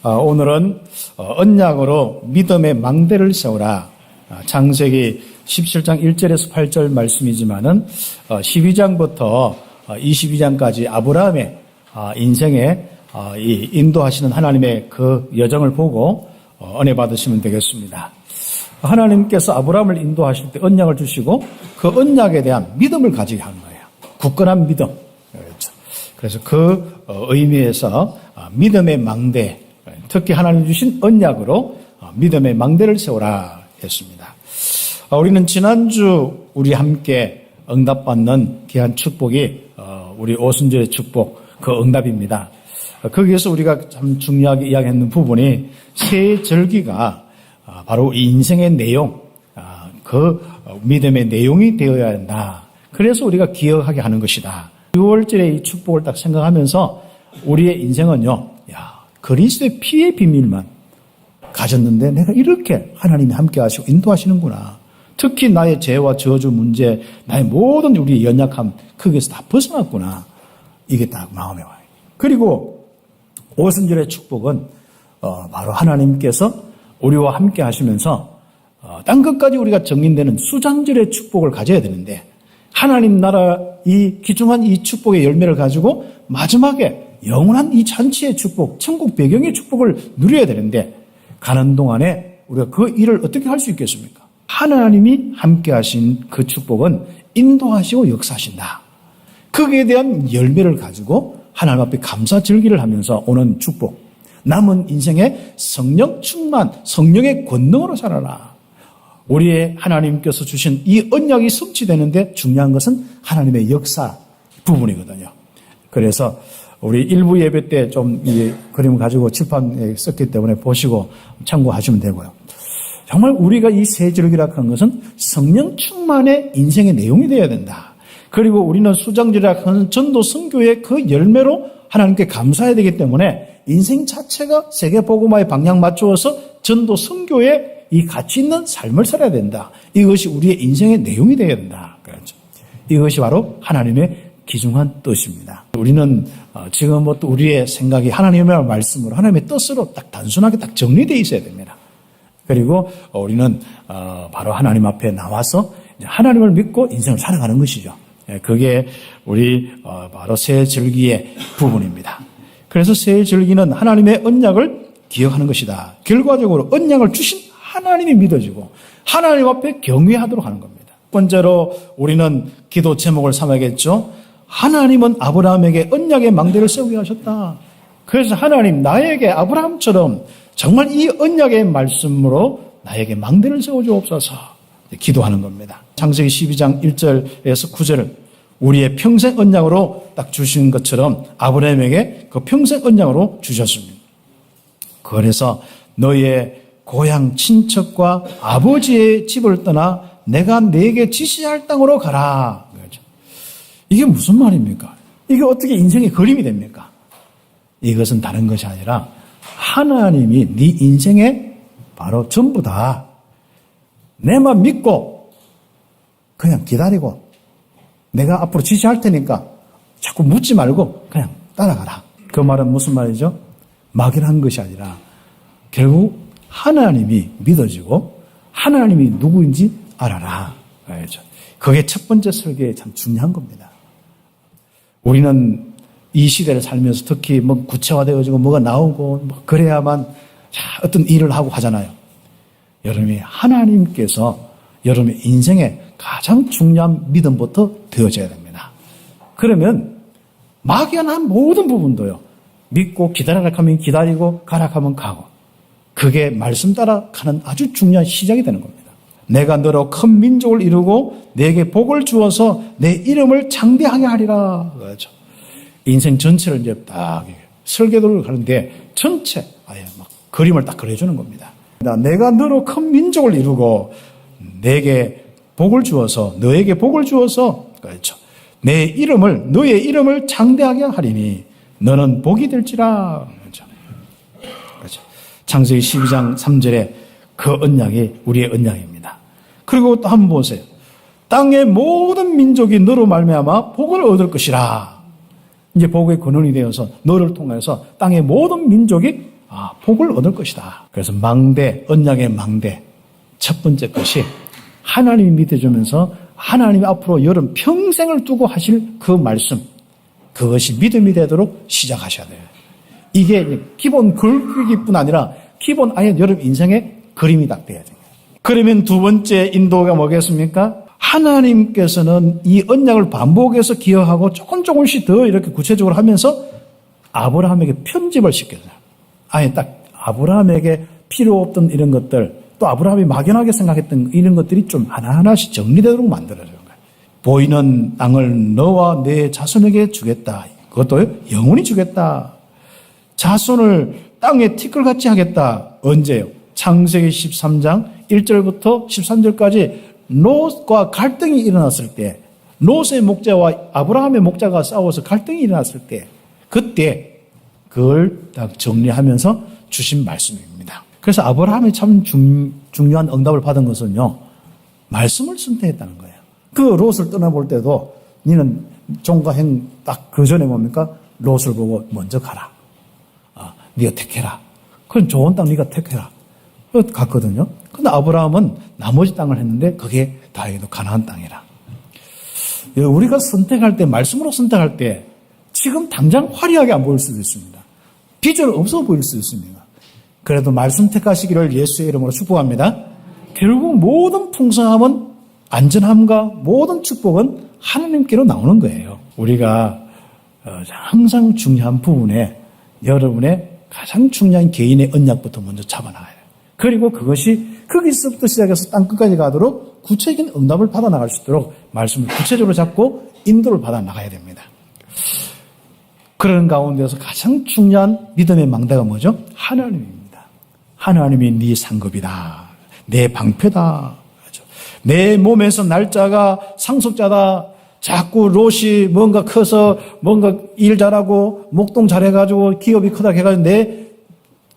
오늘은 언약으로 믿음의 망대를 세우라. 창세기 17장 1절에서 8절 말씀이지만은 12장부터 22장까지 아브라함의 인생에 이 인도하시는 하나님의 그 여정을 보고 은혜 받으시면 되겠습니다. 하나님께서 아브라함을 인도하실 때 언약을 주시고 그 언약에 대한 믿음을 가지게 한 거예요. 굳건한 믿음. 그렇죠. 그래서 그 의미에서 믿음의 망대, 특히 하나님 주신 언약으로 믿음의 망대를 세우라 했습니다. 우리는 지난주 우리 함께 응답받는 귀한 축복이 우리 오순절의 축복, 그 응답입니다. 거기에서 우리가 참 중요하게 이야기했는 부분이 새 절기가 바로 이 인생의 내용, 그 믿음의 내용이 되어야 한다. 그래서 우리가 기억하게 하는 것이다. 6월절의 이 축복을 딱 생각하면서 우리의 인생은요, 그리스도의 피의 비밀만 가졌는데 내가 이렇게 하나님이 함께 하시고 인도하시는구나. 특히 나의 죄와 저주 문제, 나의 모든 우리의 연약함, 거기에서 다 벗어났구나. 이게 딱 마음에 와요. 그리고 오순절의 축복은 바로 하나님께서 우리와 함께 하시면서 땅 끝까지 우리가 정인되는 수장절의 축복을 가져야 되는데 하나님 나라 이 귀중한 이 축복의 열매를 가지고 마지막에 영원한 이 잔치의 축복, 천국 배경의 축복을 누려야 되는데 가는 동안에 우리가 그 일을 어떻게 할 수 있겠습니까? 하나님이 함께 하신 그 축복은 인도하시고 역사하신다. 거기에 대한 열매를 가지고 하나님 앞에 감사 절기를 하면서 오는 축복. 남은 인생의 성령 충만, 성령의 권능으로 살아라. 우리의 하나님께서 주신 이 언약이 성취되는데 중요한 것은 하나님의 역사 부분이거든요. 그래서 우리 일부 예배 때 좀 이 그림을 가지고 칠판에 썼기 때문에 보시고 참고하시면 되고요. 정말 우리가 이 새 절기라고 하는 것은 성령 충만의 인생의 내용이 되어야 된다. 그리고 우리는 수장절이라고 하는 전도 선교의 그 열매로 하나님께 감사해야 되기 때문에 인생 자체가 세계 복음화의 방향 맞추어서 전도 선교의 이 가치 있는 삶을 살아야 된다. 이것이 우리의 인생의 내용이 되어야 된다. 그렇죠. 이것이 바로 하나님의 귀중한 뜻입니다. 우리는 지금 또 우리의 생각이 하나님의 말씀으로 하나님의 뜻으로 딱 단순하게 딱 정리되어 있어야 됩니다. 그리고 우리는 바로 하나님 앞에 나와서 하나님을 믿고 인생을 살아가는 것이죠. 그게 우리 바로 새 절기의 부분입니다. 그래서 새 절기는 하나님의 언약을 기억하는 것이다. 결과적으로 언약을 주신 하나님이 믿어지고 하나님 앞에 경외하도록 하는 겁니다. 첫 번째로 우리는 기도 제목을 삼아야겠죠. 하나님은 아브라함에게 언약의 망대를 세우게 하셨다. 그래서 하나님 나에게 아브라함처럼 정말 이 언약의 말씀으로 나에게 망대를 세워주옵소서 기도하는 겁니다. 창세기 12장 1절에서 9절을 우리의 평생 언약으로 딱 주신 것처럼 아브라함에게 그 평생 언약으로 주셨습니다. 그래서 너의 고향 친척과 아버지의 집을 떠나 내가 네게 지시할 땅으로 가라. 이게 무슨 말입니까? 이게 어떻게 인생의 그림이 됩니까? 이것은 다른 것이 아니라 하나님이 네 인생의 바로 전부다. 내만 믿고 그냥 기다리고 내가 앞으로 지시할 테니까 자꾸 묻지 말고 그냥 따라가라. 그 말은 무슨 말이죠? 막연한 것이 아니라 결국 하나님이 믿어지고 하나님이 누구인지 알아라. 알죠? 그게 첫 번째 설계에 참 중요한 겁니다. 우리는 이 시대를 살면서 특히 뭐 구체화되어지고 뭐가 나오고 뭐 그래야만 어떤 일을 하고 하잖아요. 여러분이 하나님께서 여러분의 인생에 가장 중요한 믿음부터 되어져야 됩니다. 그러면 막연한 모든 부분도요. 믿고 기다리라 하면 기다리고 가라 하면 가고 그게 말씀 따라 가는 아주 중요한 시작이 되는 겁니다. 내가 너로 큰 민족을 이루고 내게 복을 주어서 내 이름을 장대하게 하리라. 그렇죠. 인생 전체를 이제 딱 설계도를 하는데 전체 아예 막 그림을 딱 그려주는 겁니다. 내가 너로 큰 민족을 이루고 내게 복을 주어서 너에게 복을 주어서 그렇죠. 내 이름을 너의 이름을 장대하게 하리니 너는 복이 될지라. 그렇죠. 창세기 12장 3절에 그 언약이 우리의 언약입니다. 그리고 또 한번 보세요. 땅의 모든 민족이 너로 말미암아 복을 얻을 것이라. 이제 복의 근원이 되어서 너를 통해서 땅의 모든 민족이 복을 얻을 것이다. 그래서 망대, 언약의 망대. 첫 번째 것이 하나님이 믿어주면서 하나님이 앞으로 여러분 평생을 두고 하실 그 말씀. 그것이 믿음이 되도록 시작하셔야 돼요. 이게 기본 글귀기뿐 아니라 기본 아예 여러분 인생의 그림이 딱 돼야 돼요. 그러면 두 번째 인도가 뭐겠습니까? 하나님께서는 이 언약을 반복해서 기여하고 조금씩 더 이렇게 구체적으로 하면서 아브라함에게 편집을 시켜줘요. 아예 딱 아브라함에게 필요 없던 이런 것들, 또 아브라함이 막연하게 생각했던 이런 것들이 좀 하나하나씩 정리되도록 만들어줘요. 보이는 땅을 너와 내 자손에게 주겠다. 그것도 영원히 주겠다. 자손을 땅에 티끌같이 하겠다. 언제요? 창세기 13장 1절부터 13절까지 롯과 갈등이 일어났을 때, 롯의 목자와 아브라함의 목자가 싸워서 갈등이 일어났을 때, 그때 그걸 딱 정리하면서 주신 말씀입니다. 그래서 아브라함이 참 중요한 응답을 받은 것은요, 말씀을 선택했다는 거예요. 그 롯을 떠나볼 때도 너는 종과 행 딱 그 전에 뭡니까? 롯을 보고 먼저 가라. 네가 택해라. 그건 좋은 땅 네가 택해라. 갔거든요. 근데 아브라함은 나머지 땅을 했는데 그게 다행히도 가나안 땅이라. 우리가 선택할 때, 말씀으로 선택할 때 지금 당장 화려하게 안 보일 수도 있습니다. 비전 없어 보일 수도 있습니다. 그래도 말씀 택하시기를 예수의 이름으로 축복합니다. 결국 모든 풍성함은, 안전함과 모든 축복은 하나님께로 나오는 거예요. 우리가 항상 중요한 부분에 여러분의 가장 중요한 개인의 언약부터 먼저 잡아나가야 돼요. 그리고 그것이 거기서부터 시작해서 땅끝까지 가도록 구체적인 응답을 받아 나갈 수 있도록 말씀을 구체적으로 잡고 인도를 받아 나가야 됩니다. 그런 가운데서 가장 중요한 믿음의 망대가 뭐죠? 하나님입니다. 하나님이 네 상급이다. 내 방패다. 내 몸에서 날짜가 상속자다. 자꾸 롯이 뭔가 커서 뭔가 일 잘하고 목동 잘해가지고 기업이 크다 해가지고 내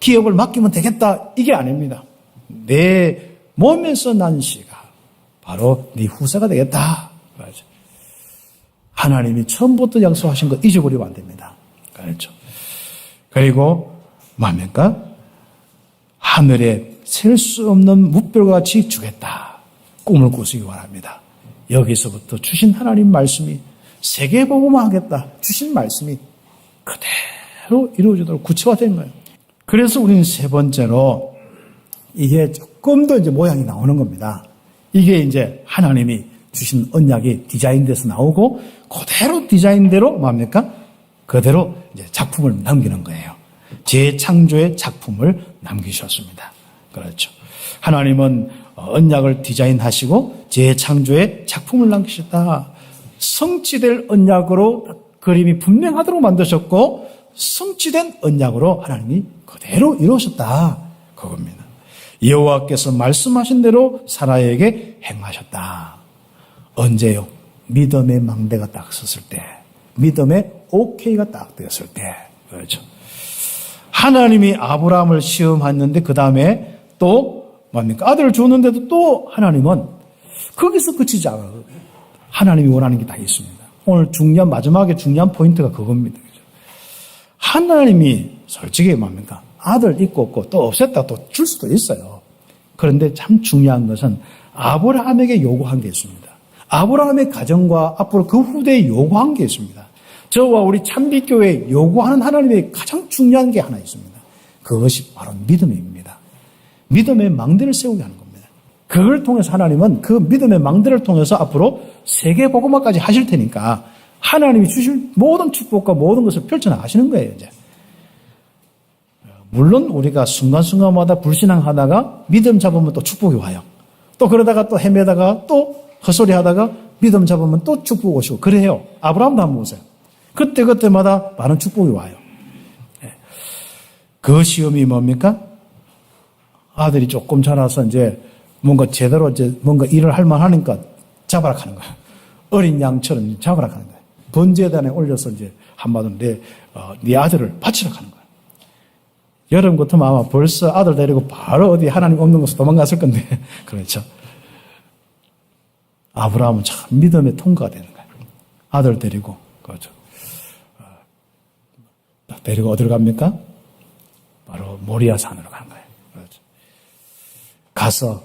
기업을 맡기면 되겠다. 이게 아닙니다. 내 몸에서 난 씨가 바로 네 후사가 되겠다. 그렇죠. 하나님이 처음부터 약속하신 거 잊어버리면 안 됩니다. 그렇죠. 그리고 뭡니까? 하늘에 셀 수 없는 묵별과 같이 주겠다. 꿈을 꾸시기 바랍니다. 여기서부터 주신 하나님 말씀이 세계복음화 하겠다. 주신 말씀이 그대로 이루어지도록 구체화된 거예요. 그래서 우리는 세 번째로 이게 조금 더 이제 모양이 나오는 겁니다. 이게 이제 하나님이 주신 언약이 디자인돼서 나오고 그대로 디자인대로 뭡니까? 그대로 이제 작품을 남기는 거예요. 재창조의 작품을 남기셨습니다. 그렇죠. 하나님은 언약을 디자인하시고 재창조의 작품을 남기셨다. 성취될 언약으로 그림이 분명하도록 만드셨고 성취된 언약으로 하나님이 그대로 이루셨다. 그겁니다. 여호와께서 말씀하신 대로 사라에게 행하셨다. 언제요? 믿음의 망대가 딱 섰을 때, 믿음의 오케이가 딱 되었을 때. 그렇죠. 하나님이 아브라함을 시험했는데 그 다음에 또 뭡니까? 아들을 주었는데도 또 하나님은 거기서 그치지 않아요. 하나님이 원하는 게 다 있습니다. 오늘 마지막에 중요한 포인트가 그겁니다. 하나님이 솔직히 뭡니까? 아들 있고 없고 또 없앴다 또 줄 수도 있어요. 그런데 참 중요한 것은 아브라함에게 요구한 게 있습니다. 아브라함의 가정과 앞으로 그 후대에 요구한 게 있습니다. 저와 우리 참빛교회에 요구하는 하나님의 가장 중요한 게 하나 있습니다. 그것이 바로 믿음입니다. 믿음의 망대를 세우게 하는 겁니다. 그걸 통해서 하나님은 그 믿음의 망대를 통해서 앞으로 세계복음화까지 하실 테니까 하나님이 주실 모든 축복과 모든 것을 펼쳐나가시는 거예요, 이제. 물론 우리가 순간순간마다 불신앙하다가 믿음 잡으면 또 축복이 와요. 또 그러다가 또 헤매다가 또 헛소리 하다가 믿음 잡으면 또 축복 오시고 그래요. 아브라함도 한번 보세요. 그때마다 많은 축복이 와요. 그 시험이 뭡니까? 아들이 조금 자라서 이제 뭔가 제대로 이제 뭔가 일을 할 만하니까 잡아라 하는 거예요. 어린 양처럼 잡아라 하는 거예요. 번제단에 올려서 이제 한마디로 네 아들을 바치라 하는 거예요. 여러분 같으면 아마 벌써 아들 데리고 바로 어디 하나님 없는 곳에 도망갔을 건데 그렇죠. 아브라함은 참 믿음의 통과가 되는 거예요. 아들 데리고 그렇죠. 데리고 어디로 갑니까? 바로 모리아 산으로 간 거예요. 그렇죠. 가서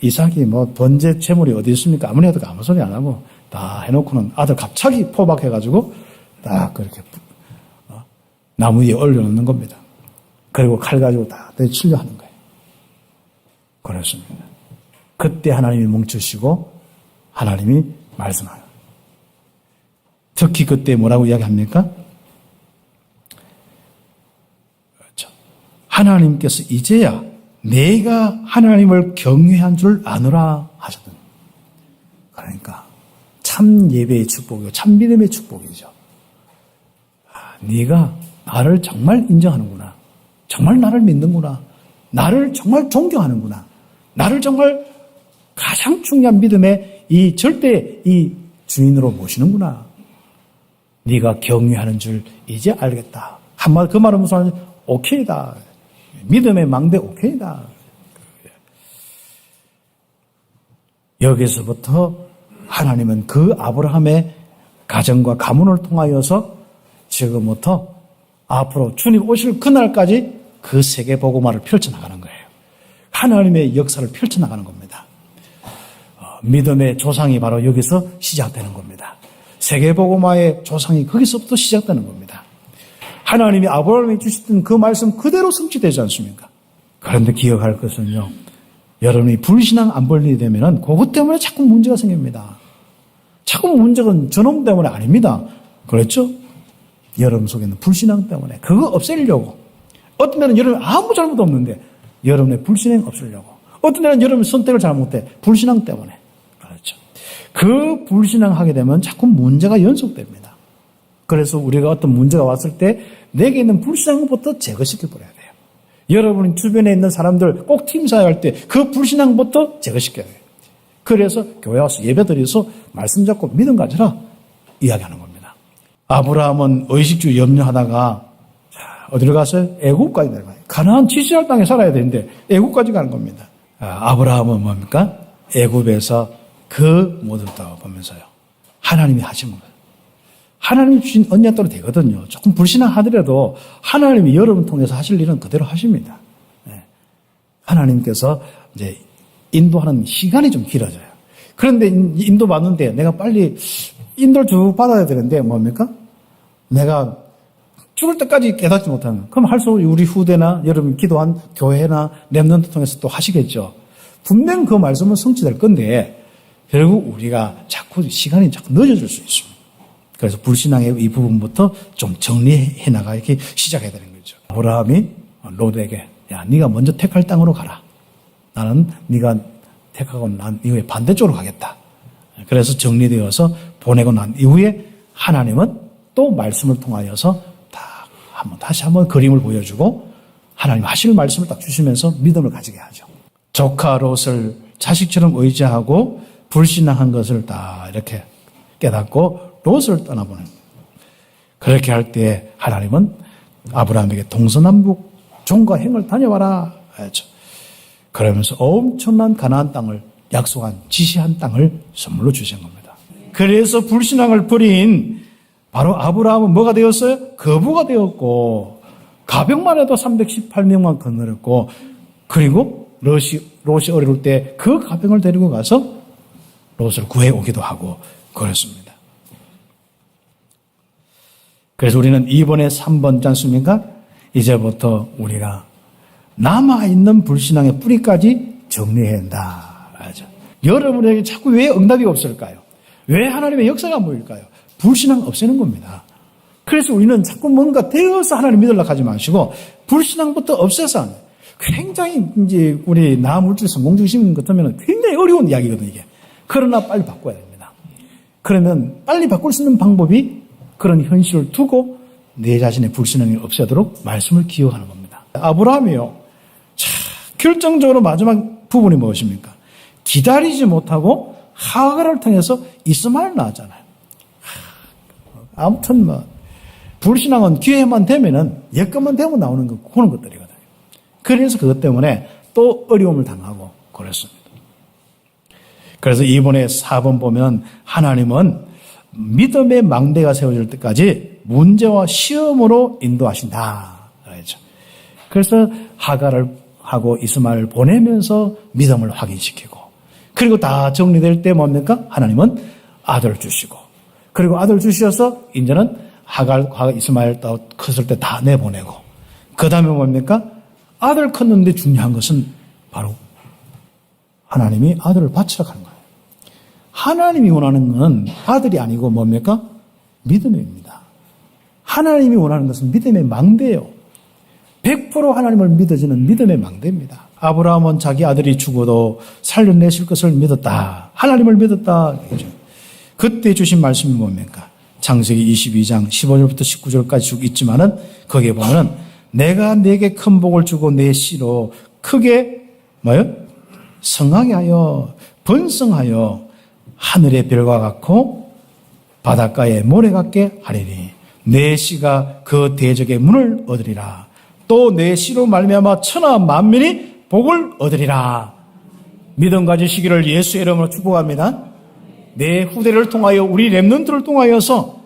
이삭이 번제 채물이 어디 있습니까? 아무리 해도 아무 소리 안 하고 다 해놓고는 아들 갑자기 포박해가지고 딱 그렇게 나무 위에 올려놓는 겁니다. 그리고 칼 가지고 다 내치려 하는 거예요. 그렇습니다. 그때 하나님이 멈추시고 하나님이 말씀하요. 특히 그때 뭐라고 이야기합니까? 그렇죠. 하나님께서 이제야 내가 하나님을 경외한 줄 아노라 하셨던. 그러니까 참 예배의 축복이고 참 믿음의 축복이죠. 네가 나를 정말 인정하는구나. 정말 나를 믿는구나. 나를 정말 존경하는구나. 나를 정말 가장 중요한 믿음의 이 절대 이 주인으로 모시는구나. 네가 경외하는 줄 이제 알겠다. 한마디 그 말은 무슨 말이냐? 오케이다. 믿음의 망대 오케이다. 여기서부터 하나님은 그 아브라함의 가정과 가문을 통하여서 지금부터 앞으로 주님 오실 그날까지 그 세계 복음화를 펼쳐나가는 거예요. 하나님의 역사를 펼쳐나가는 겁니다. 믿음의 조상이 바로 여기서 시작되는 겁니다. 세계 복음화의 조상이 거기서부터 시작되는 겁니다. 하나님이 아브라함에 주셨던 그 말씀 그대로 성취되지 않습니까? 그런데 기억할 것은요. 여러분이 불신앙 안 벌리게 되면은 그것 때문에 자꾸 문제가 생깁니다. 자꾸 문제가 저놈 때문에 아닙니다. 그렇죠? 여러분 속에는 불신앙 때문에 그거 없애려고. 어떤 때는 여러분 아무 잘못 없는데 여러분의 불신앙 없애려고. 어떤 때는 여러분 선택을 잘못해. 불신앙 때문에. 그렇죠. 그 불신앙 하게 되면 자꾸 문제가 연속됩니다. 그래서 우리가 어떤 문제가 왔을 때 내게 있는 불신앙부터 제거시켜 버려야 돼요. 여러분 주변에 있는 사람들 꼭 팀 사역할 때 그 불신앙부터 제거시켜야 돼요. 그래서 교회 와서 예배드려서 말씀 잡고 믿음 가져라 이야기하는 겁니다. 아브라함은 의식주 염려하다가 어디로 갔어요? 애국까지 내려가요. 가나안 지시할 땅에 살아야 되는데 애국까지 가는 겁니다. 아브라함은 뭡니까? 애국에서 그 모습도 보면서요. 하나님이 하신 거예요. 하나님이 주신 언약대로 되거든요. 조금 불신앙하더라도 하나님이 여러분 통해서 하실 일은 그대로 하십니다. 하나님께서 이제 인도하는 시간이 좀 길어져요. 그런데 인도 받는데 내가 빨리 인도를 쭉 받아야 되는데 뭡니까? 내가 죽을 때까지 깨닫지 못하는. 그럼 할 수 우리 후대나 여러분 기도한 교회나 렘넌트 통해서 또 하시겠죠. 분명 그 말씀은 성취될 건데 결국 우리가 자꾸 시간이 자꾸 늦어질 수 있습니다. 그래서 불신앙의 이 부분부터 좀 정리해 나가기 시작해야 되는 거죠. 아브라함이 롯에게 야, 네가 먼저 택할 땅으로 가라. 나는 네가 택하고 난 이후에 반대쪽으로 가겠다. 그래서 정리되어서 보내고 난 이후에 하나님은 또 말씀을 통하여서 다시 한번 그림을 보여주고 하나님 하실 말씀을 딱 주시면서 믿음을 가지게 하죠. 조카 롯을 자식처럼 의지하고 불신앙한 것을 다 이렇게 깨닫고 롯을 떠나보는. 그렇게 할 때 하나님은 아브라함에게 동서남북 종과 행을 다녀와라 하죠. 그러면서 엄청난 가나안 땅을 약속한 지시한 땅을 선물로 주신 겁니다. 그래서 불신앙을 버린 바로 아브라함은 뭐가 되었어요? 거부가 되었고 가병만 해도 318명만 건너렸고 그리고 롯이 어려울 때 그 가병을 데리고 가서 롯을 구해오기도 하고 그랬습니다. 그래서 우리는 2번에 3번지 않습니까? 이제부터 우리가 남아있는 불신앙의 뿌리까지 정리해야 한다. 여러분에게 자꾸 왜 응답이 없을까요? 왜 하나님의 역사가 안 보일까요? 불신앙 없애는 겁니다. 그래서 우리는 자꾸 뭔가 되어서 하나님 믿으려고 하지 마시고 불신앙부터 없애서 굉장히 이제 우리 나물질 성공 중심 같으면 굉장히 어려운 이야기거든요, 이게. 그러나 빨리 바꿔야 됩니다. 그러면 빨리 바꿀 수 있는 방법이 그런 현실을 두고 내 자신의 불신앙이 없애도록 말씀을 기억하는 겁니다. 아브라함이요. 결정적으로 마지막 부분이 무엇입니까? 기다리지 못하고 하가를 통해서 이스마엘 낳았잖아요. 아무튼 불신앙은 기회만 되면은 여건만 되면 나오는 그런 것들이거든요. 그래서 그것 때문에 또 어려움을 당하고 그랬습니다. 그래서 이번에 4번 보면 하나님은 믿음의 망대가 세워질 때까지 문제와 시험으로 인도하신다. 그렇죠. 그래서 하갈을 하고 이스마엘을 보내면서 믿음을 확인시키고, 그리고 다 정리될 때 뭡니까? 하나님은 아들을 주시고, 그리고 아들 주셔서 이제는 하갈과 이스마엘 컸을 때 다 내보내고, 그 다음에 뭡니까? 아들 컸는데 중요한 것은 바로 하나님이 아들을 바치라 하는 거예요. 하나님이 원하는 건 아들이 아니고 뭡니까? 믿음입니다. 하나님이 원하는 것은 믿음의 망대예요. 100% 하나님을 믿어지는 믿음의 망대입니다. 아브라함은 자기 아들이 죽어도 살려내실 것을 믿었다. 하나님을 믿었다. 그때 주신 말씀이 뭡니까? 창세기 22장 15절부터 19절까지 쭉 있지만은 거기에 보면은 내가 네게 큰 복을 주고 내 씨로 크게 뭐요? 성하게 하여 번성하여 하늘의 별과 같고 바닷가의 모래 같게 하리니 내 씨가 그 대적의 문을 얻으리라. 또 내 씨로 말미암아 천하 만민이 복을 얻으리라. 믿음 가지시기를 예수의 이름으로 축복합니다. 내 후대를 통하여 우리 렘넌트를 통하여서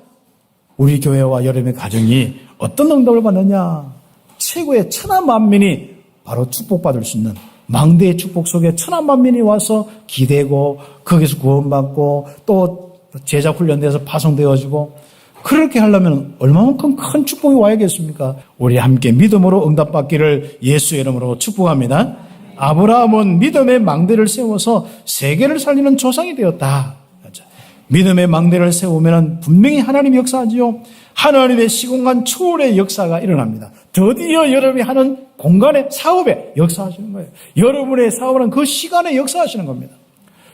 우리 교회와 여러분의 가정이 어떤 응답을 받느냐? 최고의 천하 만민이 바로 축복받을 수 있는 망대의 축복 속에 천하 만민이 와서 기대고 거기서 구원받고 또 제자 훈련돼서 파송되어지고, 그렇게 하려면 얼마만큼 큰 축복이 와야겠습니까? 우리 함께 믿음으로 응답받기를 예수의 이름으로 축복합니다. 아브라함은 믿음의 망대를 세워서 세계를 살리는 조상이 되었다. 믿음의 망대를 세우면 분명히 하나님이 역사하지요. 하나님의 시공간 초월의 역사가 일어납니다. 드디어 여러분이 하는 공간의 사업에 역사하시는 거예요. 여러분의 사업은 그 시간에 역사하시는 겁니다.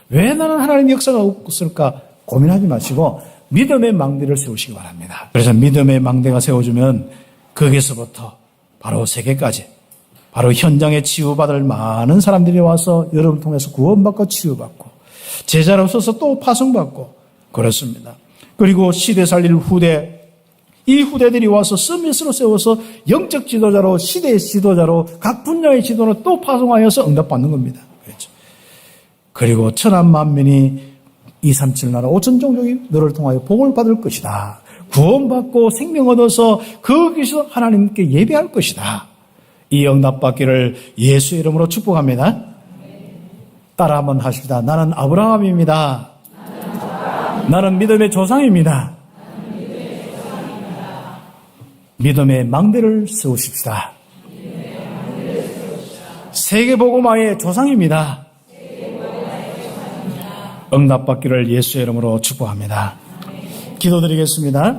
왜 나는 하나님의 역사가 없을까 고민하지 마시고 믿음의 망대를 세우시기 바랍니다. 그래서 믿음의 망대가 세워주면 거기서부터 바로 세계까지, 바로 현장에 치유받을 많은 사람들이 와서 여러분을 통해서 구원받고 치유받고 제자로서서 또 파송받고 그렇습니다. 그리고 시대 살릴 후대, 이 후대들이 와서 서밋으로 세워서 영적 지도자로, 시대의 지도자로, 각 분야의 지도로 또 파송하여서 응답받는 겁니다. 그렇죠. 그리고 천한 만민이 237 나라 5천 종족이 너를 통하여 복을 받을 것이다. 구원받고 생명 얻어서 거기서 하나님께 예배할 것이다. 이 응답받기를 예수의 이름으로 축복합니다. 따라 한번 하십시다. 나는 아브라함입니다. 나는 믿음의 조상입니다. 믿음의 망대를 세우십시다. 세계복음화의 조상입니다. 응답받기를 예수의 이름으로 축복합니다. 기도드리겠습니다.